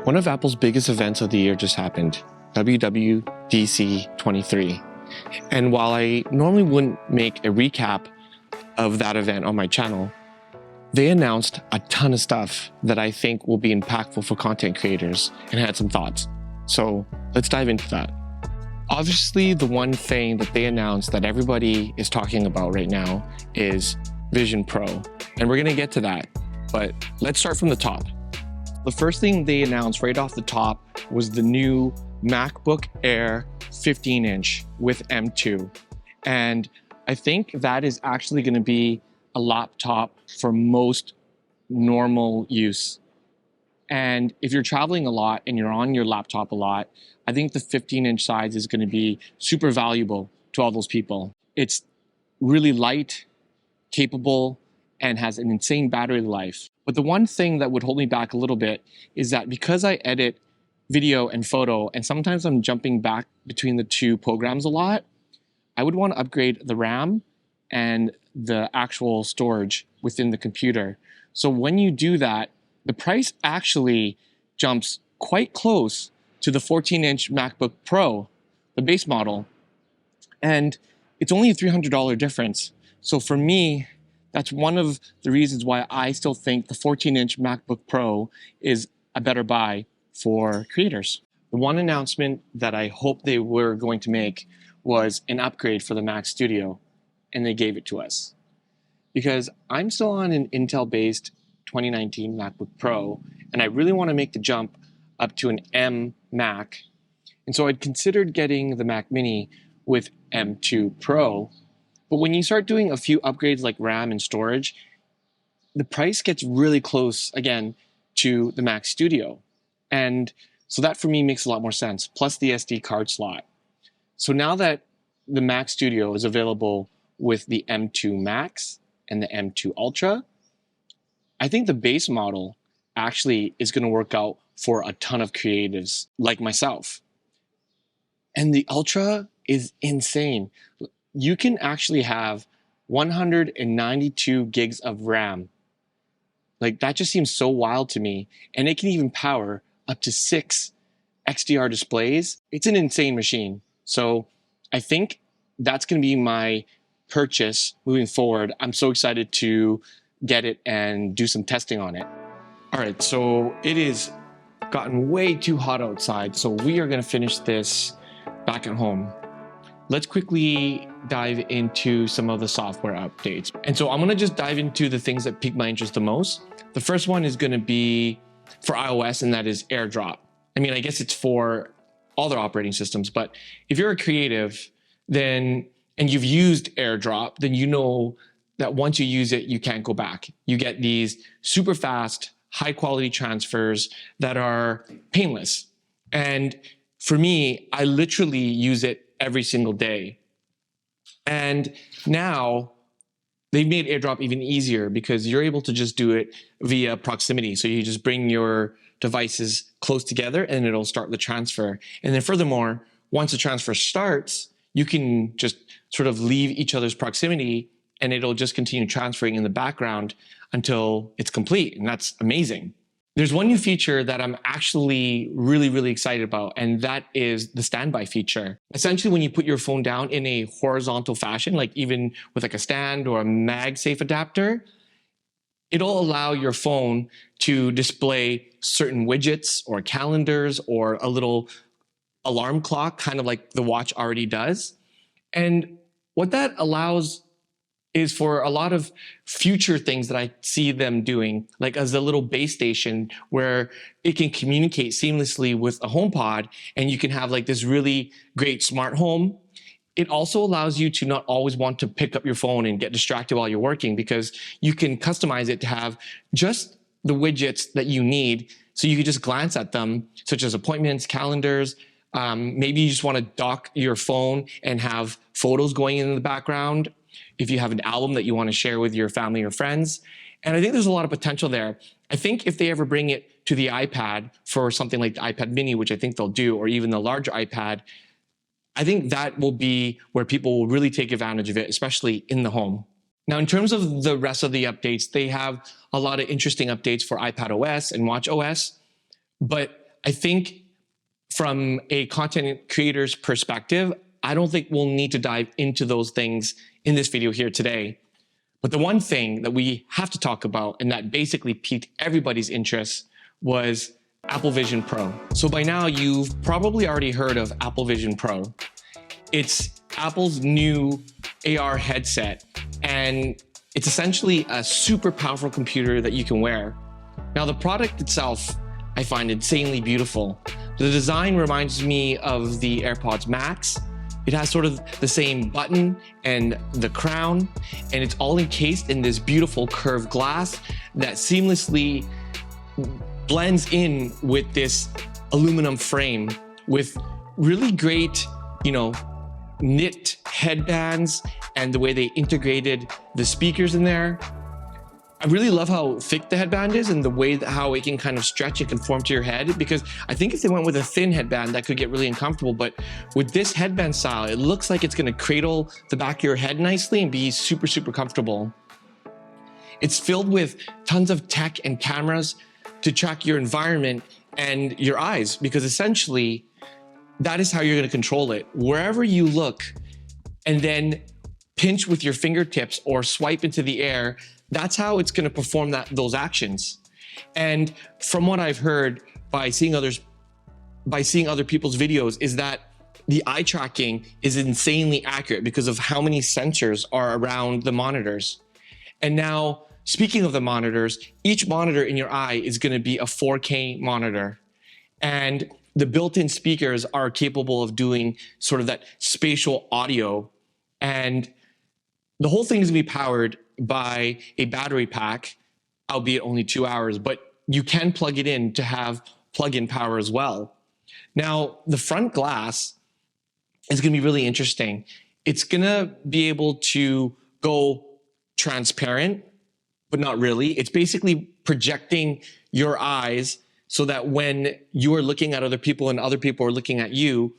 One of Apple's biggest events of the year just happened, WWDC23. And while I normally wouldn't make a recap of that event on my channel, they announced a ton of stuff that I think will be impactful for content creators and had some thoughts. So let's dive into that. Obviously, the one thing that they announced that everybody is talking about right now is Vision Pro. And we're gonna get to that, but let's start from the top. The first thing they announced right off the top was the new MacBook Air 15-inch with M2. And I think that is actually going to be a laptop for most normal use. And if you're traveling a lot and you're on your laptop a lot, I think the 15-inch size is going to be super valuable to all those people. It's really light, capable, and has an insane battery life. But the one thing that would hold me back a little bit is that because I edit video and photo, and sometimes I'm jumping back between the two programs a lot, I would want to upgrade the RAM and the actual storage within the computer. So when you do that, the price actually jumps quite close to the 14-inch MacBook Pro, the base model. And it's only a $300 difference. So for me, that's one of the reasons why I still think the 14-inch MacBook Pro is a better buy for creators. The one announcement that I hoped they were going to make was an upgrade for the Mac Studio, and they gave it to us. Because I'm still on an Intel-based 2019 MacBook Pro, and I really want to make the jump up to an M Mac. And so I'd considered getting the Mac Mini with M2 Pro. But when you start doing a few upgrades like RAM and storage, the price gets really close, again, to the Mac Studio. And so that for me makes a lot more sense, plus the SD card slot. So now that the Mac Studio is available with the M2 Max and the M2 Ultra, I think the base model actually is going to work out for a ton of creatives like myself. And the Ultra is insane. You can actually have 192 gigs of RAM. Like, that just seems so wild to me. And it can even power up to 6 XDR displays. It's an insane machine. So I think that's going to be my purchase moving forward. I'm so excited to get it and do some testing on it. All right, so it is gotten way too hot outside. So we are going to finish this back at home. Let's quickly dive into some of the software updates. And so I'm going to just dive into the things that pique my interest the most. The first one is going to be for iOS, and that is AirDrop. I mean, I guess it's for all their operating systems, but if you're a creative, then, and you've used AirDrop, then you know that once you use it, you can't go back. You get these super fast, high quality transfers that are painless. And for me, I literally use it every single day. And now they've made AirDrop even easier because you're able to just do it via proximity. So you just bring your devices close together and it'll start the transfer. And then furthermore, once the transfer starts, you can just sort of leave each other's proximity and it'll just continue transferring in the background until it's complete. And that's amazing. There's one new feature that I'm actually really excited about, and that is the standby feature. Essentially, when you put your phone down in a horizontal fashion, like even with like a stand or a MagSafe adapter, it'll allow your phone to display certain widgets or calendars or a little alarm clock, kind of like the watch already does. And what that allows is for a lot of future things that I see them doing, like as a little base station where it can communicate seamlessly with a HomePod and you can have like this really great smart home. It also allows you to not always want to pick up your phone and get distracted while you're working, because you can customize it to have just the widgets that you need. So you can just glance at them, such as appointments, calendars. Maybe you just want to dock your phone and have photos going in the background. If you have an album that you want to share with your family or friends. And I think there's a lot of potential there. I think if they ever bring it to the iPad for something like the iPad mini, which I think they'll do, or even the larger iPad, I think that will be where people will really take advantage of it, especially in the home. Now, in terms of the rest of the updates, they have a lot of interesting updates for iPad OS and Watch OS, but I think from a content creator's perspective, I don't think we'll need to dive into those things in this video here today. But the one thing that we have to talk about, and that basically piqued everybody's interest, was Apple Vision Pro. So by now, you've probably already heard of Apple Vision Pro. It's Apple's new AR headset, and it's essentially a super powerful computer that you can wear. Now, the product itself, I find insanely beautiful. The design reminds me of the AirPods Max. It has sort of the same button and the crown, and it's all encased in this beautiful curved glass that seamlessly blends in with this aluminum frame with really great, knit headbands and the way they integrated the speakers in there. I really love how thick the headband is and the way that how it can kind of stretch and conform to your head, because I think if they went with a thin headband, that could get really uncomfortable. But with this headband style, it looks like it's going to cradle the back of your head nicely and be super, super comfortable. It's filled with tons of tech and cameras to track your environment and your eyes, because essentially that is how you're going to control it. Wherever you look and then pinch with your fingertips or swipe into the air, that's how it's going to perform those actions. And from what I've heard by seeing other people's videos, is that the eye tracking is insanely accurate because of how many sensors are around the monitors. And now, speaking of the monitors, each monitor in your eye is going to be a 4K monitor. And the built-in speakers are capable of doing sort of that spatial audio. And the whole thing is going to be powered by a battery pack, albeit only 2 hours, but you can plug it in to have plug-in power as well. Now, the front glass is going to be really interesting. It's going to be able to go transparent, but not really. It's basically projecting your eyes so that when you are looking at other people and other people are looking at you,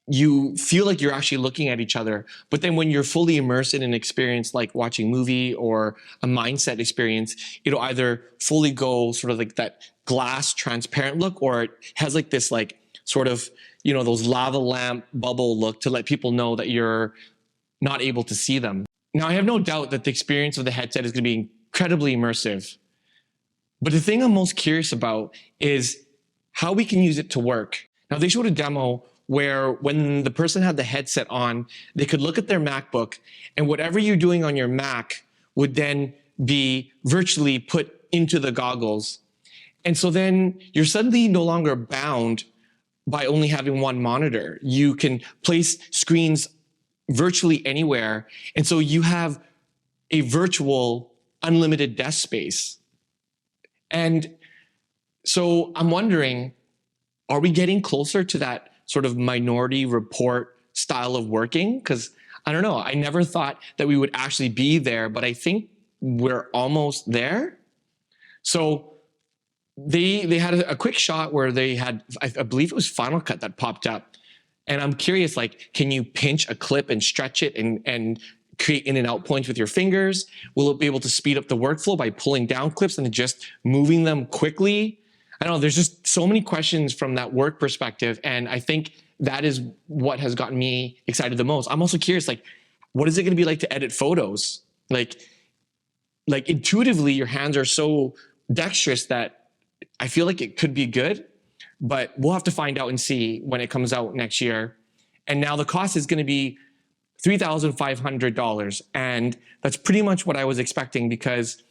you feel like you're actually looking at each other. But then when you're fully immersed in an experience like watching a movie or a mindset experience, it'll either fully go sort of like that glass transparent look, or it has like this sort of, those lava lamp bubble look to let people know that you're not able to see them. Now, I have no doubt that the experience of the headset is going to be incredibly immersive. But the thing I'm most curious about is how we can use it to work. Now, they showed a demo where when the person had the headset on, they could look at their MacBook, and whatever you're doing on your Mac would then be virtually put into the goggles. And so then you're suddenly no longer bound by only having one monitor. You can place screens virtually anywhere. And so you have a virtual unlimited desk space. And so I'm wondering, are we getting closer to that sort of Minority Report style of working? Because I don't know, I never thought that we would actually be there, but I think we're almost there. So they had a quick shot where they had, I believe it was Final Cut that popped up. And I'm curious, can you pinch a clip and stretch it and create in and out points with your fingers? Will it be able to speed up the workflow by pulling down clips and just moving them quickly? I don't know, there's just so many questions from that work perspective. And I think that is what has gotten me excited the most. I'm also curious, what is it going to be like to edit photos? Like intuitively, your hands are so dexterous that I feel like it could be good, but we'll have to find out and see when it comes out next year. And now the cost is going to be $3,500. And that's pretty much what I was expecting, because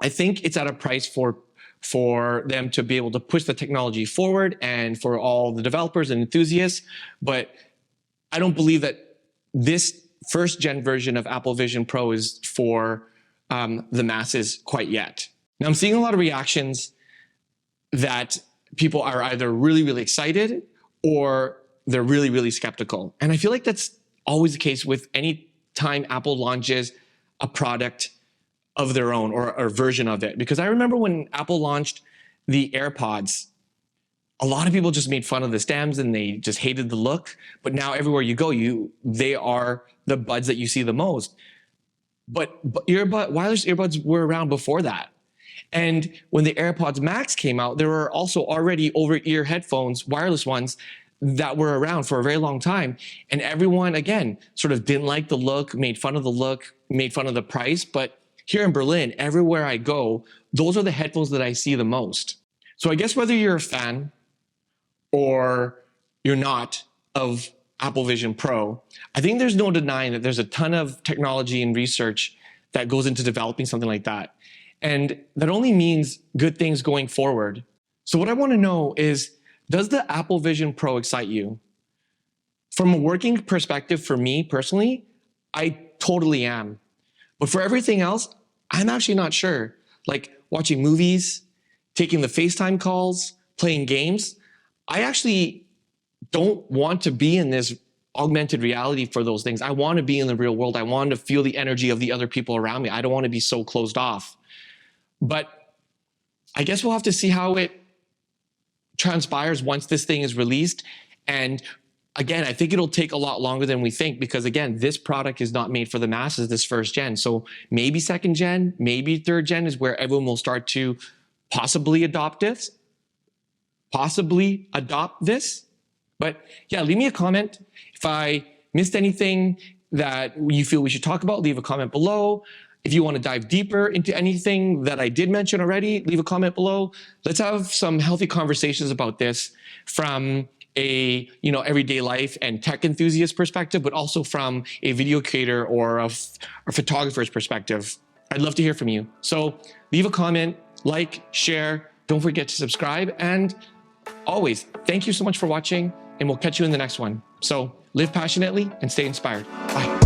I think it's at a price for them to be able to push the technology forward and for all the developers and enthusiasts. But I don't believe that this first gen version of Apple Vision Pro is for the masses quite yet. Now, I'm seeing a lot of reactions that people are either really, really excited or they're really, really skeptical. And I feel like that's always the case with any time Apple launches a product of their own or a version of it. Because I remember when Apple launched the AirPods, a lot of people just made fun of the stems and they just hated the look. But now everywhere you go, they are the buds that you see the most. But wireless earbuds were around before that. And when the AirPods Max came out, there were also already over-ear headphones, wireless ones, that were around for a very long time. And everyone, again, sort of didn't like the look, made fun of the look, made fun of the price. But here in Berlin, everywhere I go, those are the headphones that I see the most. So I guess whether you're a fan or you're not of Apple Vision Pro, I think there's no denying that there's a ton of technology and research that goes into developing something like that. And that only means good things going forward. So what I want to know is, does the Apple Vision Pro excite you? From a working perspective, for me personally, I totally am. But for everything else, I'm actually not sure. Like watching movies, taking the FaceTime calls, playing games, I actually don't want to be in this augmented reality for those things. I want to be in the real world. I want to feel the energy of the other people around me. I don't want to be so closed off. But I guess we'll have to see how it transpires once this thing is released. And again, I think it'll take a lot longer than we think because, again, this product is not made for the masses, this first gen. So maybe second gen, maybe third gen is where everyone will start to possibly adopt this. But yeah, leave me a comment. If I missed anything that you feel we should talk about, leave a comment below. If you want to dive deeper into anything that I did mention already, leave a comment below. Let's have some healthy conversations about this from a everyday life and tech enthusiast perspective, but also from a video creator or a photographer's perspective. I'd love to hear from you. So leave a comment, like, share, don't forget to subscribe, and always, thank you so much for watching, and we'll catch you in the next one. So live passionately and stay inspired. Bye.